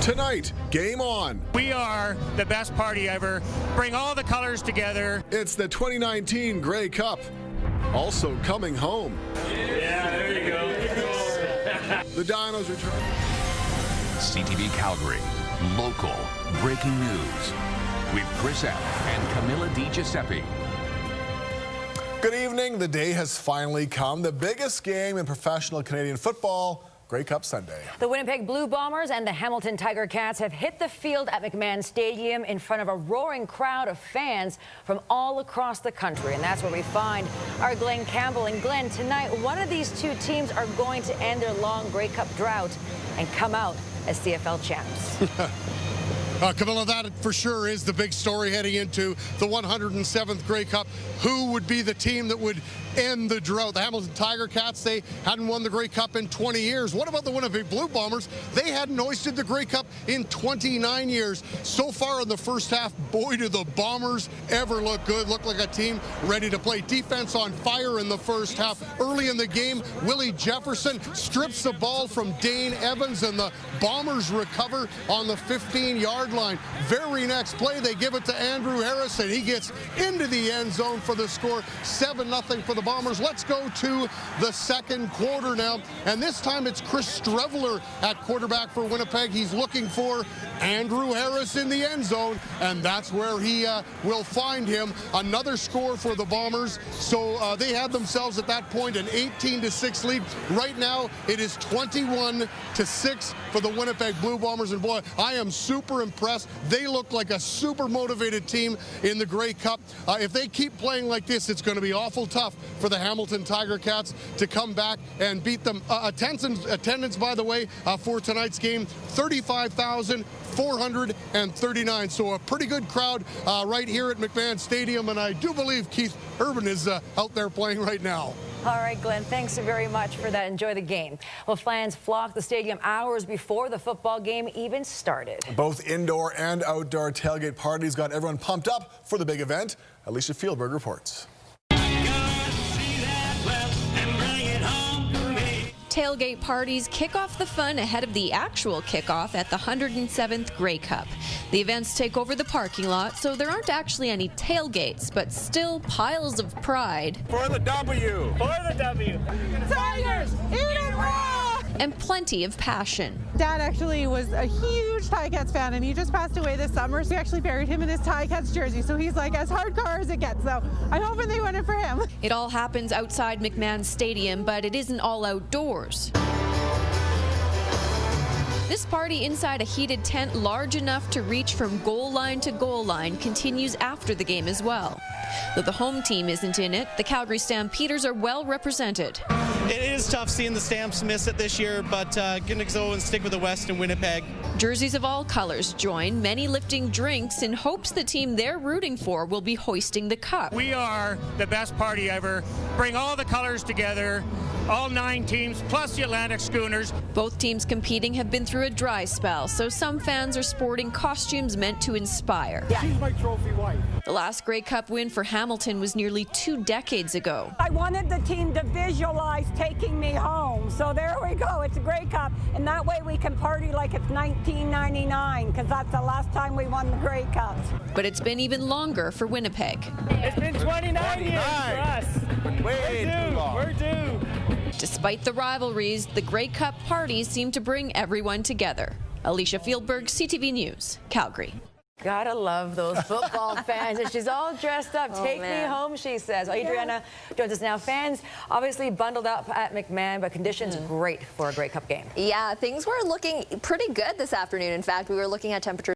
Tonight, game on. We are the best party ever. Bring all the colors together. It's the 2019 Grey Cup. Also coming home. Yeah, there you go. The Dinos return. CTV Calgary, local breaking news with Chris F. and Camilla Di Giuseppe. Good evening. The day has finally come. The biggest game in professional Canadian football, Grey Cup Sunday. The Winnipeg Blue Bombers and the Hamilton Tiger Cats have hit the field at McMahon Stadium in front of a roaring crowd of fans from all across the country. And that's where we find our Glenn Campbell. And Glenn, tonight, one of these two teams are going to end their long Grey Cup drought and come out as CFL champs. Camilla, that for sure is the big story heading into the 107th Grey Cup. Who would be the team that would end the drought? The Hamilton Tiger Cats, they hadn't won the Grey Cup in 20 years. What about the Winnipeg Blue Bombers? They hadn't hoisted the Grey Cup in 29 years. So far in the first half, boy, do the Bombers ever look good. Look like a team ready to play. Defense on fire in the first half. Early in the game, Willie Jefferson strips the ball from Dane Evans, and the Bombers recover on the 15-yard line. Very next play, they give it to Andrew Harris, and he gets into the end zone for the score. 7-0 for the Bombers. Let's go to the second quarter now, and this time it's Chris Streveler at quarterback for Winnipeg. He's looking for Andrew Harris in the end zone, and that's where he will find him. Another score for the Bombers. So they had themselves at that point an 18-6 lead. Right now it is 21-6 for the Winnipeg Blue Bombers, and boy, I am super impressed. They look like a super motivated team in the Grey Cup. If they keep playing like this, it's going to be awful tough for the Hamilton Tiger Cats to come back and beat them. Attendance, by the way, for tonight's game, 35,439. So a pretty good crowd right here at McMahon Stadium, and I do believe Keith Urban is out there playing right now. All right, Glenn, thanks very much for that. Enjoy the game. Well, fans flocked the stadium hours before the football game even started. Both indoor and outdoor tailgate parties got everyone pumped up for the big event. Alicia Fieldberg reports. Tailgate parties kick off the fun ahead of the actual kickoff at the 107th Grey Cup. The events take over the parking lot, so there aren't actually any tailgates, but still piles of pride. For the W! For the W! Tigers! Eat 'em raw! And plenty of passion. Dad actually was a huge Ticats fan, and he just passed away this summer, so we actually buried him in his Ticats jersey, so he's like as hardcore as it gets, so I'm hoping they win it for him. It all happens outside McMahon Stadium, but it isn't all outdoors. This party inside a heated tent large enough to reach from goal line to goal line continues after the game as well. Though the home team isn't in it, the Calgary Stampeders are well represented. It is tough seeing the Stamps miss it this year, but going to go and stick with the West and Winnipeg. Jerseys of all colors join, many lifting drinks in hopes the team they're rooting for will be hoisting the cup. We are the best party ever. Bring all the colors together. All 9 teams, plus the Atlantic Schooners. Both teams competing have been through a dry spell, so some fans are sporting costumes meant to inspire. She's my trophy wife. The last Grey Cup win for Hamilton was nearly 2 decades ago. I wanted the team to visualize taking me home, so there we go. It's a Grey Cup, and that way we can party like it's 1999, because that's the last time we won the Grey Cup. But it's been even longer for Winnipeg. It's been 29 years for us. Way too long. We're due. Despite the rivalries, the Grey Cup parties seem to bring everyone together. Alicia Fieldberg, CTV News, Calgary. Gotta love those football fans. And she's all dressed up. Take me home, she says. Adriana joins us now. Fans obviously bundled up at McMahon, but conditions great for a Grey Cup game. Yeah, things were looking pretty good this afternoon. In fact, we were looking at temperatures